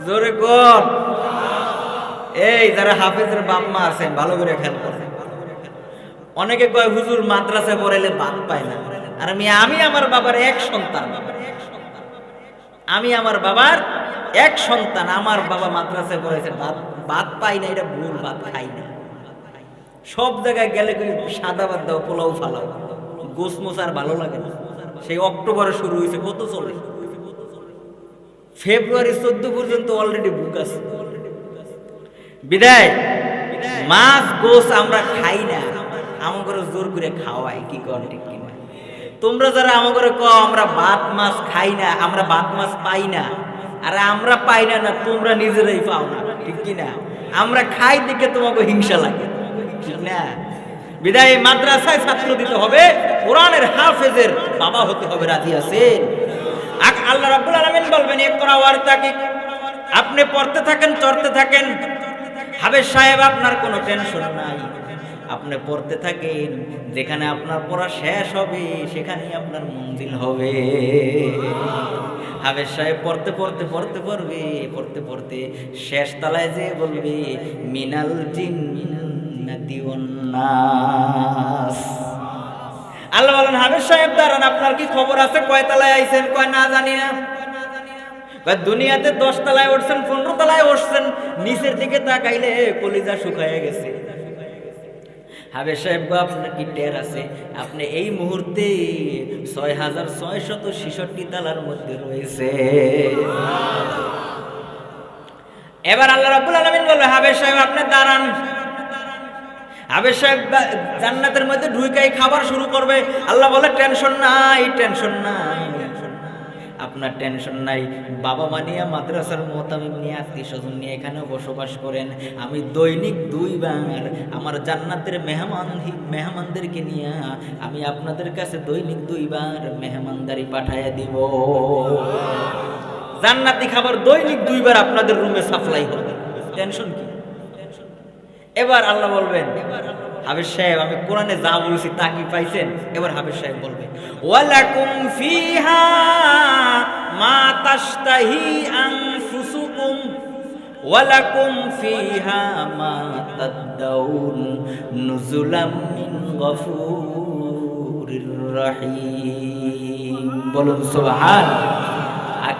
জোরে কর। এই যারা হাফেজের বাপ মা আছেন ভালো করে খেয়াল করেন। অনেকে কয় হুজুর মাদ্রাসায় পড়াইলে ভাত পায় না। আর আমি আমার বাবার এক সন্তান, আমি আমার বাবার এক সন্তান, আমার বাবা মাদ্রাসায় পড়াইছে, ভাত পাই না, এটা ভুল, ভাত খাই না। সব জায়গায় গেলে সাদা ভাত দাও, পোলাও ফালাও, গোস মোস আর ভালো লাগে না। সেই অক্টোবরে শুরু হয়েছে, কত চলে, ফেব্রুয়ারি 14 পর্যন্ত অলরেডি বুক আছে। বিদায় মাছ গোস আমরা খাই না, আমাকে জোর করে খাওয়াই, কি কর ঠিক কিনা? তোমরা যারা আমাকে কও আমরা ভাত মাছ খাই না, আমরা ভাত মাছ পাই না, আরে আমরা পাই না, না তোমরা নিজেরাই পাও না, ঠিক কিনা? আমরা খাই দেখে তোমাকে হিংসা লাগে, ঠিক না? বিদায় মাদ্রাসায় ছাত্র দিতে হবে, কোরআনের হাফেজের বাবা হতে হবে, রাজি আছেন? আল্লাহ রাব্বুল আলামিন বলবেন, ইকরা ওয়ারতাকি, আপনি পড়তে থাকেন, চড়তে থাকেন। হাফেজ সাহেব আপনার কোনো টেনশন নাই, আপনি পড়তে থাকেন, যেখানে আপনার পড়া শেষ হবে সেখানেই আপনার মঞ্জিল হবে। হাফেজ সাহেব পড়তে পড়তে পড়তে পড়বে, পড়তে পড়তে শেষ তলায় যে বলবে, মিনাল জিন্নাতি ওয়ান নাস। আল্লাহ বলেন, হাফেজ সাহেব দাঁড়ান, আপনার কি খবর আছে, কয় তলায় আইছেন? কয় না জানি না। দুনিয়াতে 10 তলায় উঠছেন, 15 তলায় উঠছেন, নিচের দিকে তাকাইলে কলিজা শুকায় গেছে। হাফেজ সাহেব গো, আপনার কি টের আছে? আপনি এই মুহূর্তে 6666 তলার মধ্যে রয়েছে। এবার আল্লাহ রাব্বুল আলামিন বলল, হাফেজ সাহেব আপনি দাঁড়ান। হাফেজ সাহেব জান্নাতের মধ্যে ঢুকেই খাবার শুরু করবে। আল্লাহ বলে, টেনশন নাই, টেনশন নাই, আপনার টেনশন নাই। বাবা মা নিয়ে, মাদ্রাসার মুহতামিম নিয়ে, আত্মীয় স্বজন নিয়ে এখানেও বসবাস করেন। আমি দৈনিক 2 বার আমার জান্নাতের মেহমানদেরকে নিয়ে আমি আপনাদের কাছে দৈনিক 2 বার মেহমানদারি পাঠাইয়া দিব। জান্নাতি খাবার দৈনিক 2 বার আপনাদের রুমে সাপ্লাই হবে, টেনশন কি? এবার আল্লাহ বলবেন, হাফেজ সাহেব আমি কোরআনে যা বলছি তা কি পাইছেন? এবার হাফেজ সাহেব বলবে, ওয়ালাকুম ফিহা মা তাশতাহি আনফুসুকুম ওয়ালাকুম ফিহা মা তাদাউন নুজুলাম মিন গফুরির রহিম। বলুন সুবহান।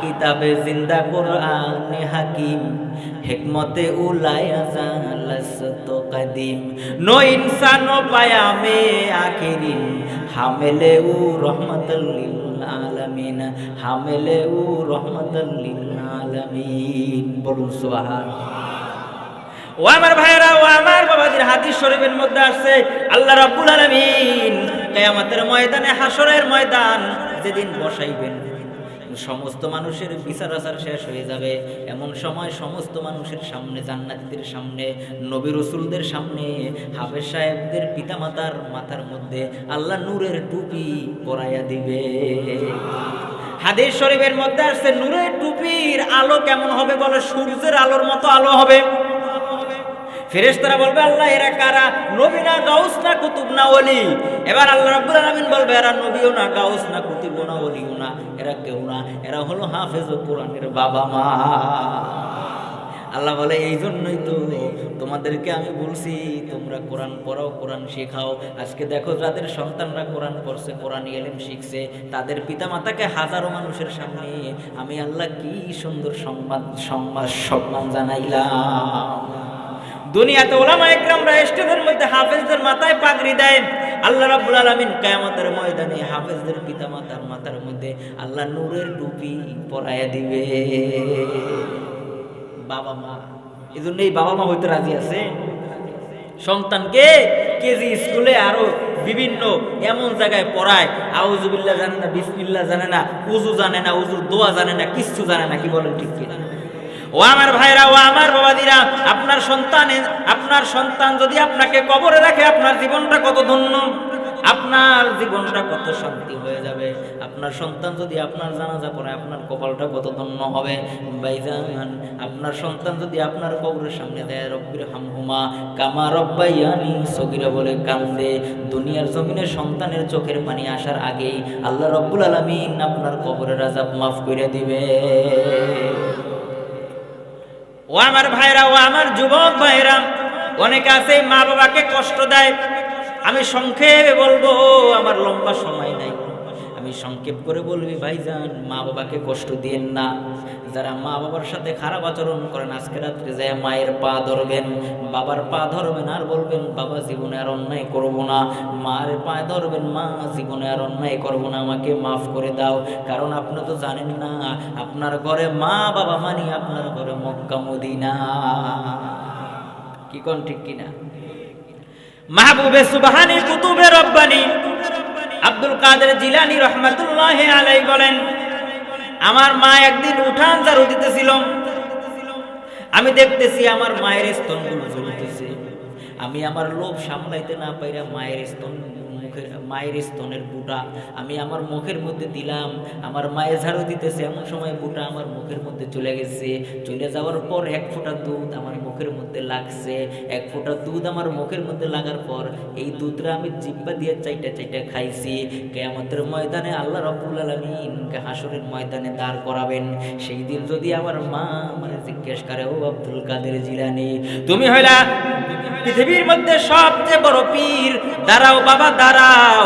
কিতাবে জিন্দা কোরআনে হাকিম হিকমতে উলায়া জালাসত কদিম নো ইনসান ও পায়ামে আখিরিন হামেলে উ রহমাতুল লিল আলামিন হামেলে উ রহমাতুল লিল আলামিন বলুন সুবহানাল্লাহ। ও আমার ভাইরা, ও আমার বাবাদের, হাদিস শরীফের মধ্যে আসছে আল্লাহ রাব্বুল আলামিন কিয়ামতের ময়দানে, হাসরের ময়দান যেদিন বসাইবেন, সমস্ত মানুষের বিচার আচার শেষ হয়ে যাবে। এমন সময় সমস্ত মানুষের সামনে, জান্নাতীদের সামনে, নবী রাসূলদের সামনে, হাফেজ সাহেবদের পিতামাতার মাথার মধ্যে আল্লাহ নূরের টুপি পরাইয়া দিবে। হাদিস শরীফের মধ্যে আসছে নূরের টুপির আলো কেমন হবে বলে, সূর্যের আলোর মতো আলো হবে। ফেরেশতারা বলবে আল্লাহ এরা কারা? নবী না, গাউস না, কুতুব না, ওলি। এবার আল্লাহ রাব্বুল আলামিন বলবে এরা নবীও না, গাউস না, কুতুব না, ওলিও না, এরা কেউ না, এরা হলো হাফেজ কোরআনের বাবা মা। আল্লাহ বলে এই জন্যই তো তোমাদেরকে আমি বলছি তোমরা কোরআন পড়াও, কোরআন শেখাও। আজকে দেখো যাদের সন্তানরা কোরআন পড়ছে, কোরআন ইলম শিখছে, তাদের পিতামাতাকে হাজারো মানুষের সামনে আমি আল্লাহ কি সুন্দর সম্মান জানাইলাম। দুনিয়াতে ওলামা ইকরামরা স্টেজের মধ্যে হাফেজদের মাথায় পাগড়ি দেয়। আল্লাহ রাব্বুল আলামিন কিয়ামতের ময়দানে হাফেজদের পিতামাতার মাথার মধ্যে আল্লাহ নূরের টুপি পরাইয়া দিবে। বাবা মা, এজন্য এই বাবা মা হইতে রাজি আছে সন্তানকে কেজি স্কুলে আরো বিভিন্ন এমন জায়গায় পড়ায়, আউযুবিল্লাহ জানে না, বিসমিল্লাহ জানে না, উযু জানে না, উযুর দোয়া জানে না, কিচ্ছু জানে না। কি বলেন ঠিক কিনা? ও আমার ভাইরা, ও আমার বাবাদিরা, আপনার সন্তান যদি আপনাকে কবরে রাখে, আপনার জীবনটা কত ধন্য, আপনার জীবনটা কত শান্তি হয়ে যাবে। আপনার সন্তান যদি আপনার জানাজা পড়ে, আপনার কপালটা কত ধন্য হবে। ভাইজান, আপনার সন্তান যদি আপনার কবরের সামনে দেয় রব্বির হামহুমা কামা রব্বায়ানি সগীরা বলে কান্দে, দুনিয়ার জমিনে সন্তানের চোখের পানি আসার আগেই আল্লাহ রব্বুল আলামিন আপনার কবরের আযাব মাফ করে দিবে। ও আমার ভাইরা, ও আমার যুবক ভাইরা, অনেকে আছে মা বাবাকে কষ্ট দেয়। আমি সংক্ষেপে বলবো, আমার লম্বা সময় নাই, আমি সংক্ষেপ করে বলবি ভাইজান, মা বাবাকে কষ্ট দিয়েন না। যারা মা বাবার সাথে খারাপ আচরণ করেন, আজকে রাত্রে যায় মায়ের পা ধরবেন, বাবার পা ধরবেন, আর বলবেন বাবা জীবনে আর অন্যায় করব না। মার পায়ে ধরবেন, মা জীবনে আর অন্যায় করব না, আমাকে মাফ করে দাও। কারণ আপনি তো জানেন না, আপনার ঘরে মা বাবা মানে আপনার ঘরে মক্কা মদিনা। কি কোন ঠিক কিনা? মাহবুবে সুবহানী, কুতুবে রব্বানী আব্দুল কাদের জিলানী রহমাতুল্লাহি আলাইহি বলেন, আমার মা একদিন উঠান ঝাড়ু দিতেছিল, আমি দেখতেছি আমার মায়ের স্তনগুলো জ্বলতেছে। আমি আমার লোভ সামলাইতে না পাইরা মায়ের স্তনের বুটা আমি আমার মুখের মধ্যে দিলাম। আমার মায়ে ঝাড়ু দিতেছে, এমন সময় বুটা আমার মুখের মধ্যে চলে গেছে। চলে যাওয়ার পর এক ফোঁটা দুধ আমার মুখের মধ্যে লাগছে। এক ফোঁটা দুধ আমার মুখের মধ্যে লাগার পর এই দুধটা আমি জিহ্বা দিয়ে চাইটা খাইছি। কিয়ামতের ময়দানে আল্লাহ রাব্বুল আলামিন হাসরের ময়দানে দাঁড় করাবেন। সেই দিন যদি আমার মা মানে জিজ্ঞেস করে, ও আব্দুল কাদের জিলানী, তুমি হইলা পৃথিবীর মধ্যে সবচেয়ে বড় পীর, দাঁড়াও বাবা দাঁড়াও,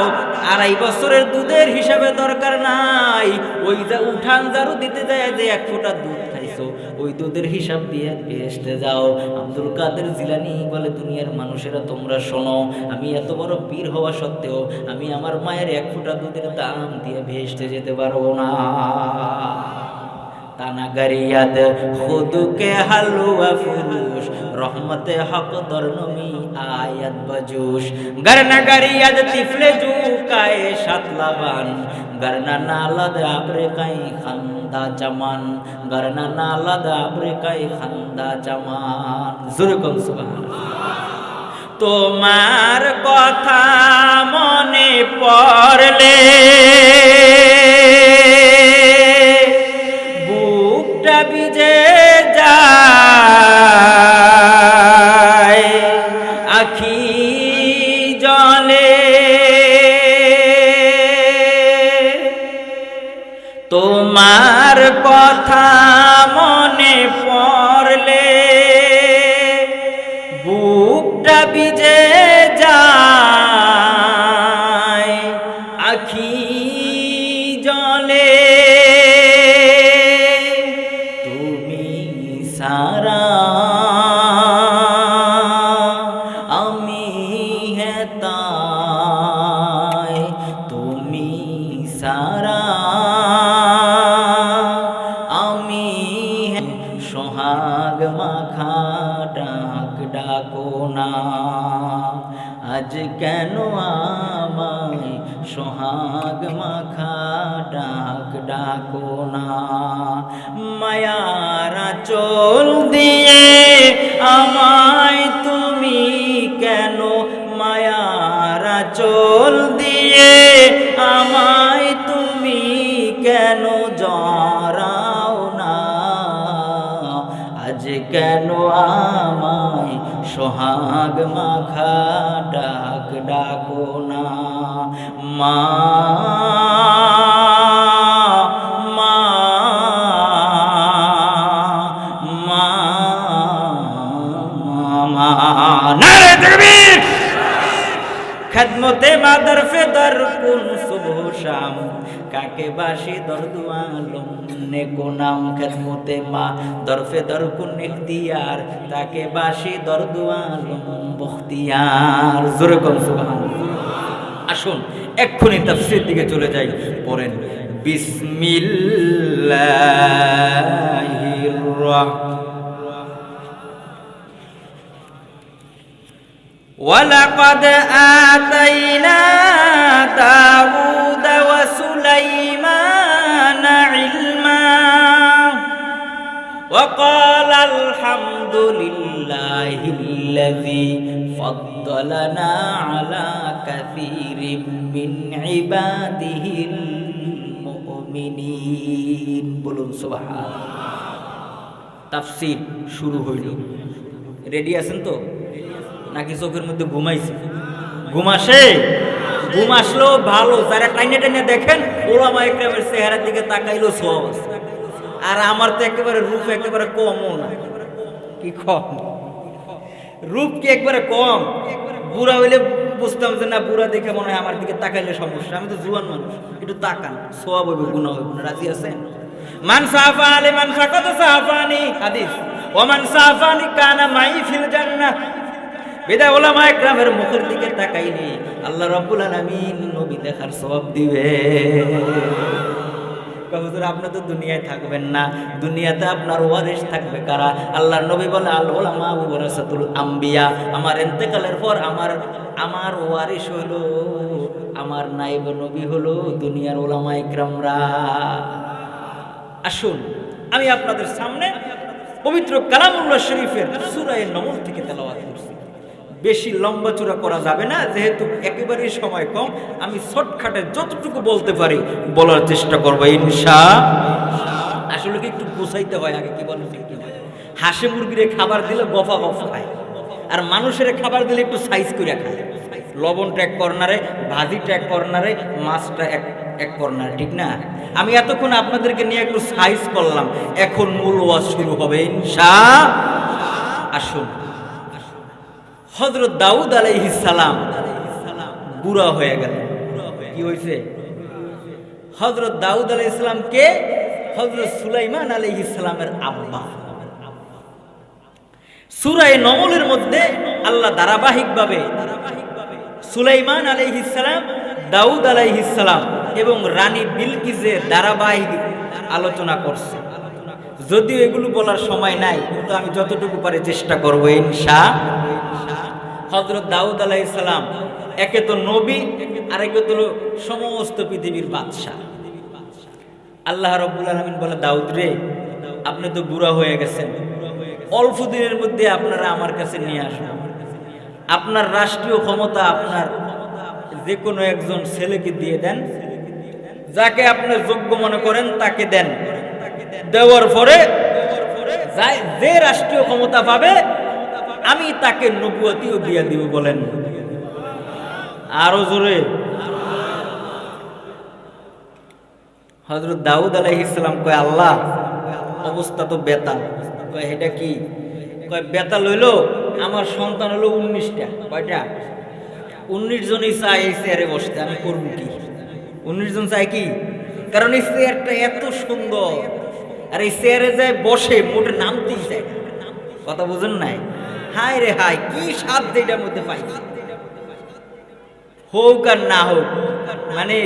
2.5 বছরের দুধের হিসাবে দরকার নাই, ওই যে উঠান ঝাড়ু দিতে যায় যে এক ফোঁটা দুধ খাইছো, ওই দুধের হিসাব দিয়ে বেহেশতে যাও। আব্দুল কাদের জিলানী বলে, দুনিয়ার মানুষেরা তোমরা শোনো, আমি এত বড় পীর হওয়া সত্ত্বেও আমি আমার মায়ের এক ফোঁটা দুধের দাম দিয়ে বেহেশতে যেতে পারবো না। ताना गरियाद खुद के हलवा फुरूश रहमत हक दरनमी आयत बजूश गरना गरियाद तिफले जू काए शतलाबान गरना नालद आबरे काई खंदा चमान गरना नालद आबरे काई खंदा चमान जुरकुम सुबहान। তোমার কথা মনে পড়লে বুকটা ভিজে যায় আখি জলে তোমার কথা মনে পড়লে বুকটা ভিজে যায় আখি জলে না, আজ কেন আমায় সোহাগ মাখা ডাক ডাকো না। মায়ার আঁচল দিয়ে আমায় তুমি কেন, মায়ার আঁচল দিয়ে আমায় তুমি কেন জড়াও না, আজ কেন আমায় সোহাগ মাখা ডাক ডাকো না। মা মা মা মা নারে তাকবীর। খেদমতে মা দরফে দর কুন সুবহ শাম, কাকে বাসি দরদু আলম নেকো নাম। খেদমতে মা দরফে দর কুন ইখতিয়ার, তাকে বাসি দরদু আলম বখতিয়ার। জোরে কোন সুবহানাল্লাহ। আসুন এক্ষুনি তাফসীর দিকে চলে যাই। পড়েন বিসমিল্লাহির রাহমানির। وَلَقَدْ آتَيْنَا دَاوُودَ وَسُلَيْمَانَ عِلْمًا وَقَالَ الْحَمْدُ لِلَّهِ الَّذِي فَضَّلَنَا عَلَى كَثِيرٍ مِّنْ عِبَادِهِ الْمُؤْمِنِينَ। বলুন সুবহানাল্লাহ। তাফসীর শুরু হইল। রেডি আছেন তো নাকি চোখের মধ্যে ঘুমাইছে? ঘুম আসে? ঘুম আসলেও ভালো, যারা টাইনে টাইনে দেখেন ওলামা ইকরামের চেহারার দিকে তাকাইলেও সওয়াব আছে। আর আমার তো একেবারে রূপ একেবারে কমও না। কি কম? রূপ কি একবারে কম? বুড়া হইলে বুঝতাম যে না, বুড়া দেখে মনে হয় আমার দিকে তাকাইলে সমস্যা। আমি তো জুয়ান মানুষ, একটু তাকান, সওয়াব হইবে, গুনাহ হইবে না। রাজি আছেন? মান সাফা আলি মান ফাকাদ সাফানি, হাদিস। ওয়া মান সাফানি কানা মাই ফিল জান্নাহ। বিদায় ওলামা ইকরামের মুখের দিকে তাকাইলে আল্লাহ রাব্বুল আলামিন নবী দেখার সওয়াব দিবে। হুজুর আপনি তো দুনিয়ায় থাকবেন না, দুনিয়াতে আপনার ওয়ারিস থাকবে কারা? আল্লাহর নবী বলে আল উলামা ওয়ারাসাতুল আম্বিয়া, আমার ইন্তেকালের পর আমার ওয়ারিস হলো, আমার নায়েব নবী হলো দুনিয়ার ওলামা ইকরামরা। আসুন আমি আপনাদের সামনে পবিত্র কালামুল্লাহ শরীফের সূরা নমল থেকে তেলাওয়াত করছি। বেশি লম্বা চূড়া করা যাবে না, যেহেতু একেবারেই সময় কম। আমি শর্টকাটে যতটুকু বলতে পারি বলার চেষ্টা করবো ইনশাআল্লাহ। আসলে কি একটু গুছাইতে হয় আগে, কি বলেন ঠিক কিনা? হাঁসে মুরগিরে খাবার দিলে গফা গফা খায়, আর মানুষের খাবার দিলে একটু সাইজ করে খায়। লবণটা এক কর্নারে, ভাজিটা এক কর্নারে, মাছটা এক কর্নারে, ঠিক না? আমি এতক্ষণ আপনাদেরকে নিয়ে একটু সাইজ করলাম, এখন মূল ওয়াজ শুরু হবে ইনশাআল্লাহ। আসুন, হযরত দাউদ আলাইহিস সালাম বুড়া হয়ে গেল। কি হয়েছে? হযরত দাউদ আলাইহিস সালাম কে? হযরত সুলাইমান আলাইহিস সালামের আব্বা। সূরা নমলের মধ্যে আল্লাহ ধারাবাহিকভাবে সুলাইমান আলাইহিস সালাম, দাউদ আলাইহিস সালাম এবং রানী বিলকিসের ধারাবাহিক আলোচনা করছে। যদিও এগুলো বলার সময় নাই, কিন্তু আমি যতটুকু পারি চেষ্টা করব ইনশাআল্লাহ। হযরত দাউদ আলাইহিস সালাম একে তো নবী, আর একে তো সমস্ত পৃথিবীর বাদশা। আল্লাহ রাব্বুল আলামিন বলে, দাউদ রে, আপনি তো বুড়া হয়ে গেছেন, অল্প দিনের মধ্যে আপনারা আমার কাছে নিয়ে আসুন। আপনার রাষ্ট্রীয় ক্ষমতা আপনার যে কোনো একজন ছেলেকে দিয়ে দেন, যাকে আপনি যোগ্য মনে করেন তাকে দেন। দেওয়ার পরে যে রাষ্ট্রীয় ক্ষমতা পাবে আমি তাকে নবুয়তিও দিয়ে দিব। বলেন আরো জোরে। হযরত দাউদ আলাইহিস সালাম কয়, আল্লাহ অবস্থা তো বেতাল। কয় এটা কি? কয় বেতাল হইলো আমার সন্তান হলো 19টা। কয়টা? 19 জনই চায় এই চেয়ারে বসতে, আমি করব কি? 19 জন চায় কি? কারণ এই চেয়ারটা এত সুন্দর, আর এই চেয়ারে যায় বসে মোটে নামতেই চায়। কথা বুঝেন নাই? হায় রে হায়, কি স্বাদ যেটার মধ্যে পাইছি। হোক আর না হোক, মানে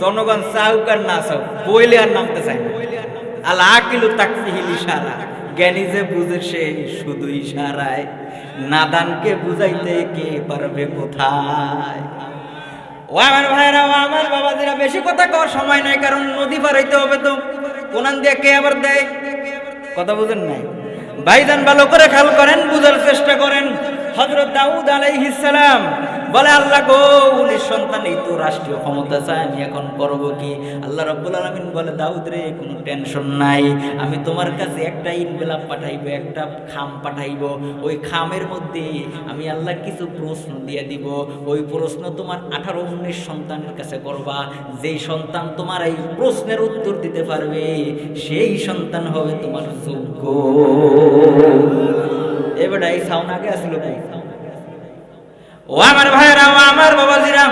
জনগণ চাহুক আর না চাহুক, বইলে আর নামতে চায় না। আল আকিলু তাকফিহিল ইশারা, জ্ঞানী যে বুঝে সে শুধু ইশারায়, নাদানকে বুঝাইতে কে পারবে কোথায়। ও আমার ভাইরা, ও আমার বাবাজিরা, বেশি কথা কওয়ার সময় নাই, কারণ নদী পার হইতে হবে। তো কোনান দিয়ে কে আবার দেয়, কথা বুঝেন নাই ভাইজান? ভালো করে খেয়াল করেন, বুঝার চেষ্টা করেন। হযরত দাউদ আলাইহিস সালাম বলে, আল্লাহ গো, 19 সন্তান, এই তো রাষ্ট্রীয় ক্ষমতা চাই, আমি এখন করব কি? আল্লাহ রাব্বুল আলামিন বলে, দাউদ রে, কোনো টেনশন নাই, আমি তোমার কাছে একটা ইনভেলপ পাঠাইবো, একটা খাম পাঠাইবো। ওই খামের মধ্যে আমি আল্লাহ কিছু প্রশ্ন দিয়ে দিব। ওই প্রশ্ন তোমার 18-19 সন্তানের কাছে করবা। যেই সন্তান তোমার এই প্রশ্নের উত্তর দিতে পারবে, সেই সন্তান হবে তোমার যোগ্য। এবার এই সাউন্ড আগে আসলো ভাই। ও আমার ভাইরা, ও আমার বাবাজিরা,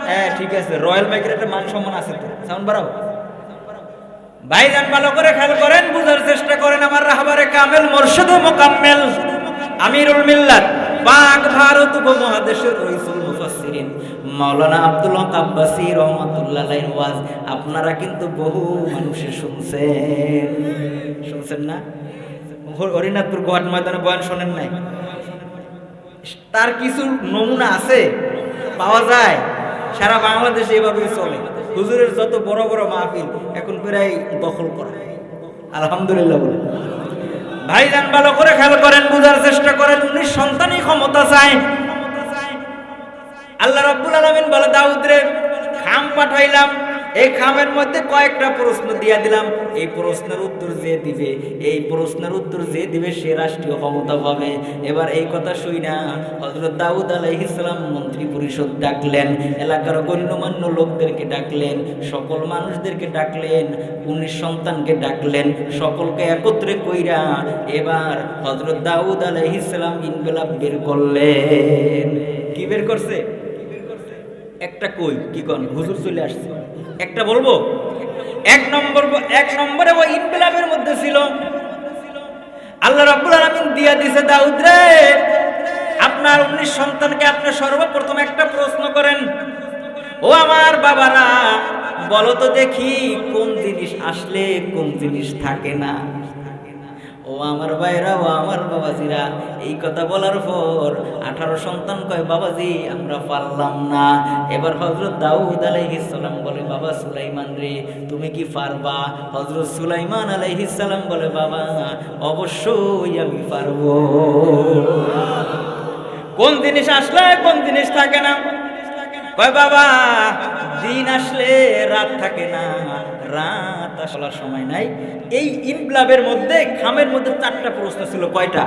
হ্যাঁ ঠিক আছে, রয়্যাল মাইকের একটা মান সম্মান আছে তো, সাউন্ড বাড়াও। ভাইজান ভালো করে খেয়াল করেন, বুঝার চেষ্টা করেন। আমার রাহবারে কামেল, মুর্শিদে মুকাম্মেল, আমিরুল মিল্লাত, পাক ভারত উপমহাদেশের রাইসুল মুফাসসিরিন মাওলানা আব্দুল হক আব্বাসী রহমাতুল্লাহ আলাইহির ওয়াজ আপনারা কিন্তু বহু মানুষে শুনছেন না? হরিনাথপুর গোহাট ময়দানে বয়ান শোনেন নাই? তার কিছু নমুনা আছে, পাওয়া যায়। সারা বাংলাদেশে এভাবেই চলে। হুজুরের যত বড় বড় মাহফিল এখন প্রায় দখল করা, আলহামদুলিল্লাহ বলে। ভাইজান ভালো করে খেয়াল করেন, বুঝার চেষ্টা করেন। 19 সন্তানই ক্ষমতা চায়। আল্লাহ রাব্বুল আলামিন বলে, দাউদ রে, খাম পাঠাইলাম, এই খামের মধ্যে কয়েকটা প্রশ্ন দিয়া দিলাম। এই প্রশ্নের উত্তর যে দিবে, সে রাষ্ট্রীয় ক্ষমতা পাবে। এবার এই কথা শুই না হযরত দাউদ আলাইহিস সালাম মন্ত্রী পরিষদ ডাকলেন, এলাকার গণ্যমান্য লোকদেরকে ডাকলেন, সকল মানুষদেরকে ডাকলেন, 19 সন্তানকে ডাকলেন, সকলকে একত্রে কইরা এবার হযরত দাউদ আলাইহিস সালাম ইনকিলাব বের করলেন। কি বের করছে? একটা কই কি কোন হুজুর চলে আসছে, একটা বলবো। এক নম্বরে ওই ইনকিলাবের মধ্যে ছিল, আল্লাহ রাব্বুল আলামিন দিয়া দিয়েছে, দাউদ রে, আপনার 19 সন্তানকে আপনি সর্বপ্রথম একটা প্রশ্ন করেন। ও আমার বাবারা, বলো তো দেখি, কোন জিনিস আসলে কোন জিনিস থাকে না? ও আমার ভাইরা, ও আমার বাবাজিরা, এই কথা বলার পর 18 সন্তান কয়, বাবাজি আমরা পারলাম না। এবার হযরত দাউদ আলাইহিস সালাম বলে, বাবা সুলাইমান রে, তুমি কি পারবা? হযরত সুলাইমান আলাইহিস সালাম বলে, বাবা অবশ্যই আমি পারবো। কোন জিনিস আসলে কোন জিনিস থাকে না? কয়, বাবা দিন আসলে রাত থাকে না, রাত আসলার সময় নাই। এই ইনকিলাবের মধ্যে, খামের মধ্যে 4টা প্রশ্ন ছিল। কয়টা?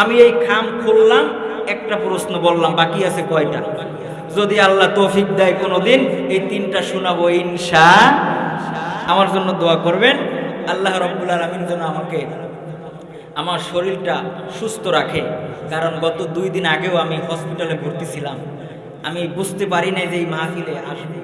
আমি এই খাম খুললাম, একটা প্রশ্ন বললাম, বাকি আছে কয়টা? যদি আল্লাহ তৌফিক দেয় কোনোদিন এই 3টা শোনাবো ইনশাআল্লাহ। আমার জন্য দোয়া করবেন, আল্লাহ রাব্বুল আলামিন যেন আমাকে, আমার শরীরটা সুস্থ রাখে। কারণ গত 2 দিন আগেও আমি হসপিটালে ভর্তি ছিলাম। আমি বুঝতে পারি নাই যে এই মাহফিলে আসবে।